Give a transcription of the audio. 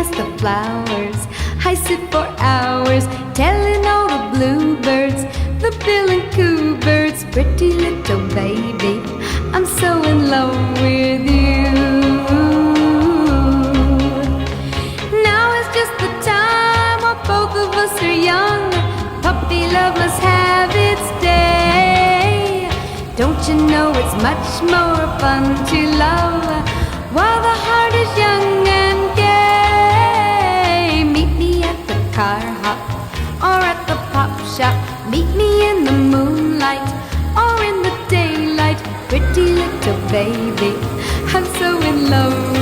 amongst the flowers. I sit for hours telling all the bluebirds, the bill and coo birds, pretty little baby, I'm so in love with you. Now is just the time while both of us are young. Puppy love must have its day. Don't you know it's much more fun to love while the heart is young and gay? Meet me at the car hop or at the pop shop. Meet me in the moonlight or in the daylight. Pretty little baby, I'm so in love